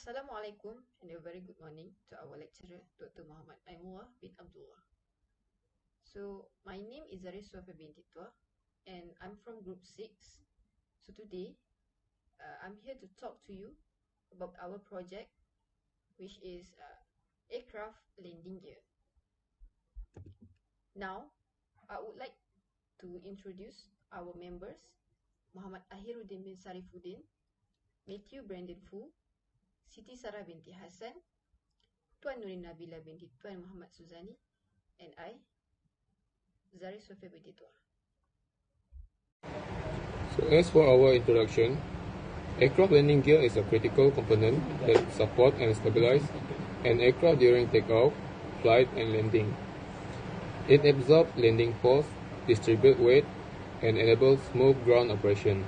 Assalamualaikum and a very good morning to our lecturer, Dr. Muhammad Aimuah bin Abdullah. So, my name is Zaris Swafa binti Tua and I'm from Group 6. So, today I'm here to talk to you about our project, which is aircraft landing gear. Now, I would like to introduce our members, Muhammad Ahiruddin bin Sarifuddin, Matthew Brandon Fu, Siti Sarah binti Hassan, Tuan Nurin Nabila binti Tuan Muhammad Suzani, and I, Zaris Swafa binti Tua. So as for our introduction, aircraft landing gear is a critical component that support and stabilize an aircraft during takeoff, flight and landing. It absorbs landing force, distributes weight, and enables smooth ground operation.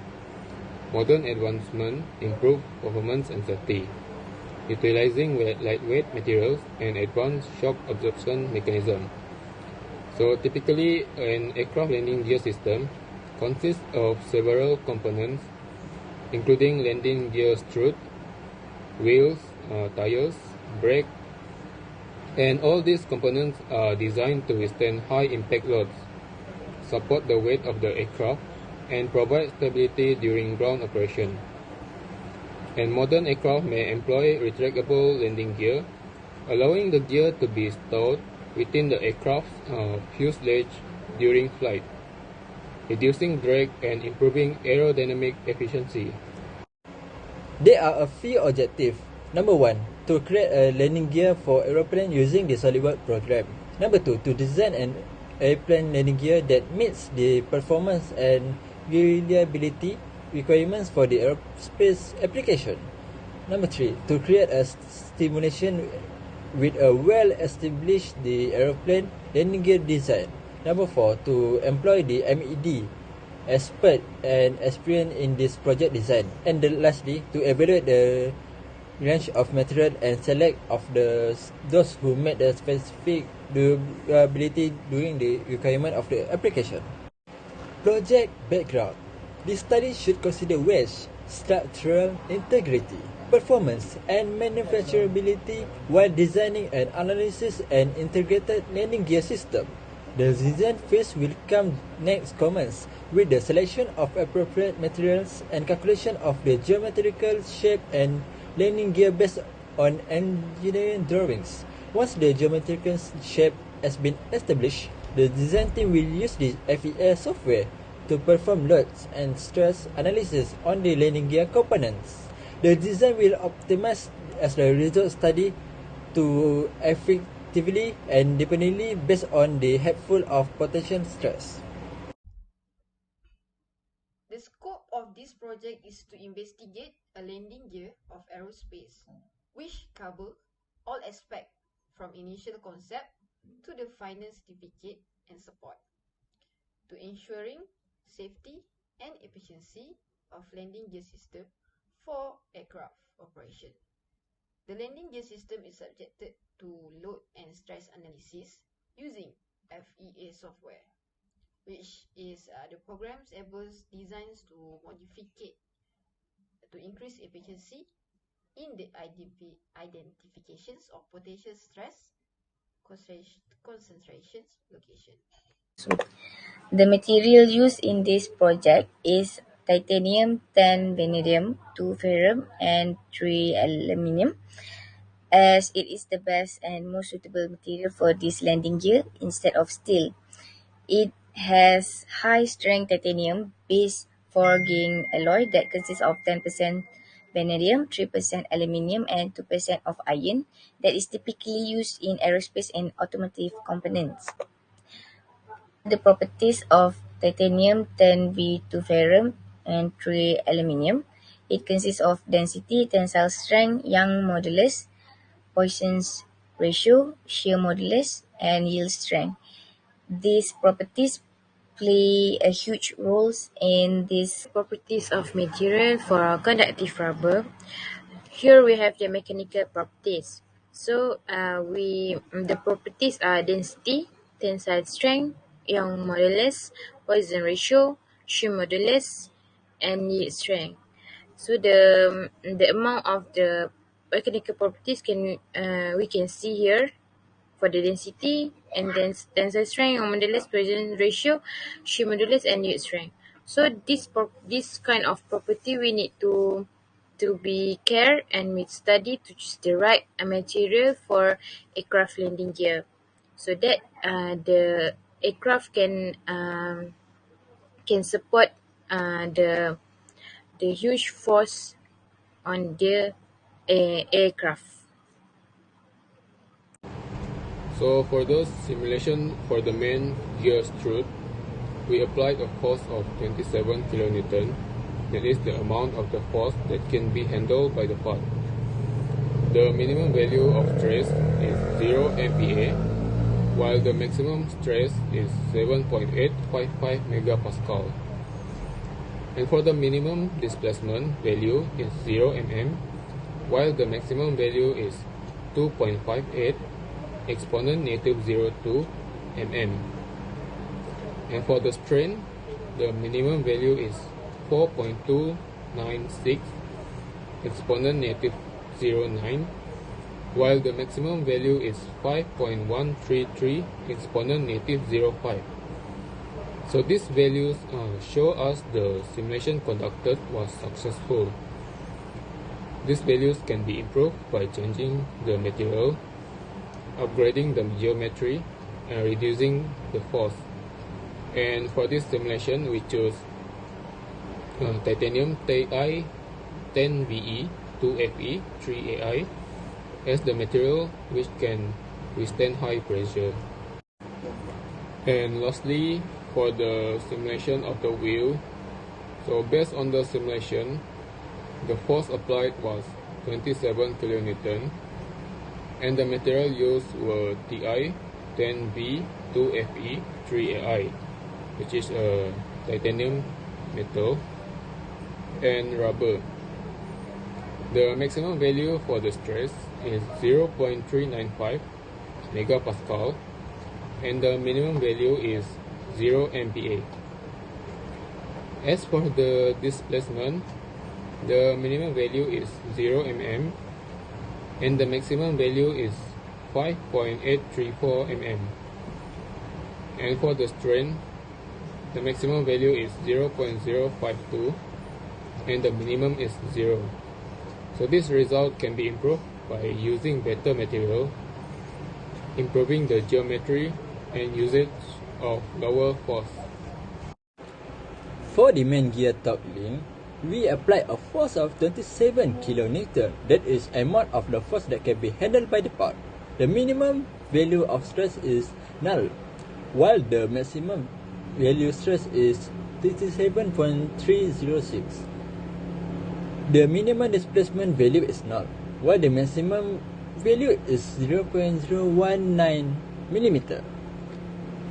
Modern advancements improve performance and safety, utilizing lightweight materials and advanced shock absorption mechanism. So typically, an aircraft landing gear system consists of several components, including landing gear strut, wheels, tires, brake, and all these components are designed to withstand high impact loads, support the weight of the aircraft, and provide stability during ground operation. And modern aircraft may employ retractable landing gear, allowing the gear to be stored within the aircraft's fuselage during flight, reducing drag and improving aerodynamic efficiency. There are a few objectives. Number 1, to create a landing gear for aeroplane using the SolidWorks program. Number 2, to design an airplane landing gear that meets the performance and reliability requirements for the aerospace application. Number 3, to create a simulation with a well-established the aeroplane landing gear design. Number 4, to employ the MED expert and experience in this project design. And lastly, to evaluate the range of material and select of those who met the specific durability during the requirement of the application. Project background. This study should consider wedge, structural integrity, performance, and manufacturability while designing an analysis and integrated landing gear system. The design phase will come next commence with the selection of appropriate materials and calculation of the geometrical shape and landing gear based on engineering drawings. Once the geometrical shape has been established, the design team will use the FEA software to perform loads and stress analysis on the landing gear components. The design will optimize as the result study to effectively and dependently based on the helpful of potential stress. The scope of this project is to investigate a landing gear of aerospace, which cover all aspects from initial concept to the final certificate and support, to ensuring safety and efficiency of landing gear system for aircraft operation. The landing gear system is subjected to load and stress analysis using FEA software, which is the program's enables designs to modificate to increase efficiency in the identifications of potential stress concentrations location. The material used in this project is titanium, 10 vanadium, 2 ferrum, and 3 aluminium, as it is the best and most suitable material for this landing gear instead of steel. It has high-strength titanium base forging alloy that consists of 10% vanadium, 3% aluminium, and 2% of iron that is typically used in aerospace and automotive components. The properties of titanium 10V2 ferrum and 3 aluminium. It consists of density, tensile strength, Young modulus, Poisson's ratio, shear modulus, and yield strength. These properties play a huge role in these properties of material for conductive rubber. Here we have the mechanical properties. So the properties are density, tensile strength, Young modulus, Poisson ratio, shear modulus, and yield strength. So the amount of the mechanical properties we can see here for the density and tensile strength or modulus, Poisson ratio, shear modulus, and yield strength. So this kind of property we need to be care and we study to choose the right material for aircraft landing gear, so that the aircraft can support the huge force on the aircraft. So for the simulation for the main gear strut, we applied a force of 27 kN, that is the amount of the force that can be handled by the part. The minimum value of stress is 0 MPa, while the maximum stress is 7.855 megapascal. And for the minimum displacement value is 0 mm, while the maximum value is 2.58 exponent -02 mm. And for the strain, the minimum value is 4.296 exponent -09, while the maximum value is 5.133 exponent -05. So these values show us the simulation conducted was successful. These values can be improved by changing the material, upgrading the geometry, and reducing the force. And for this simulation, we choose titanium Ti 10Ve 2Fe 3Ai as the material which can withstand high pressure. And lastly, for the simulation of the wheel, so based on the simulation, the force applied was 27 kN, and the material used were Ti 10V 2Fe 3Ai, which is a titanium metal, and rubber. The maximum value for the stress is 0.395 megapascal, and the minimum value is 0 MPa. As for the displacement, the minimum value is 0 mm, and the maximum value is 5.834 mm. And for the strain, the maximum value is 0.052 and the minimum is 0. So this result can be improved by using better material, improving the geometry, and usage of lower force. For the main gear top link, we apply a force of 27 kN, that is amount of the force that can be handled by the part. The minimum value of stress is null, while the maximum value stress is 37.306. The minimum displacement value is null, while the maximum value is 0.019 mm.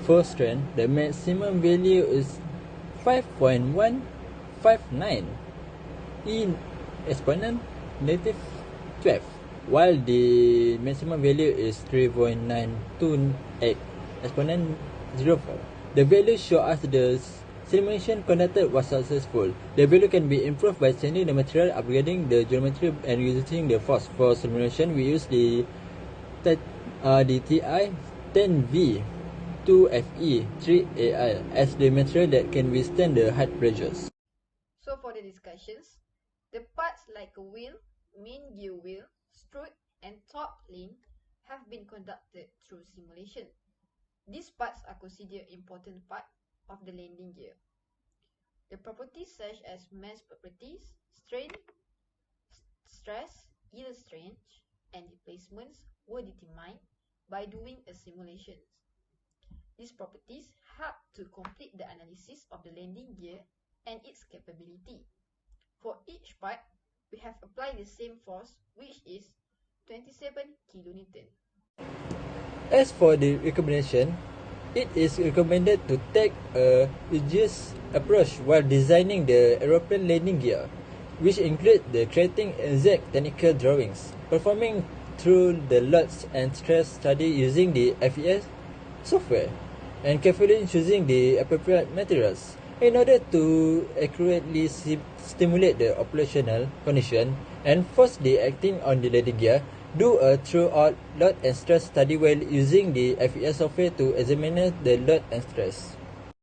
For strain, the maximum value is 5.159 in exponent -12, while the maximum value is 3.928 exponent 04. The value show us the simulation conducted was successful. The value can be improved by changing the material, upgrading the geometry, and using the force. For simulation, we use the Ti 10V 2Fe 3Ai as the material that can withstand the high pressures. So for the discussions, the parts like a wheel, main gear wheel, strut, and top link have been conducted through simulation. These parts are considered important part of the landing gear. The properties such as mass properties, strain, stress, yield strength, and displacements were determined by doing a simulation. These properties help to complete the analysis of the landing gear and its capability. For each part, we have applied the same force, which is 27 kN. As for the recommendation, it is recommended to take a rigorous approach while designing the aeroplane landing gear, which include the creating exact technical drawings, performing through the loads and stress study using the FES software, and carefully choosing the appropriate materials in order to accurately stimulate the operational condition and force the acting on the landing gear, do a throughout load and stress study while using the FES software to examine the load and stress.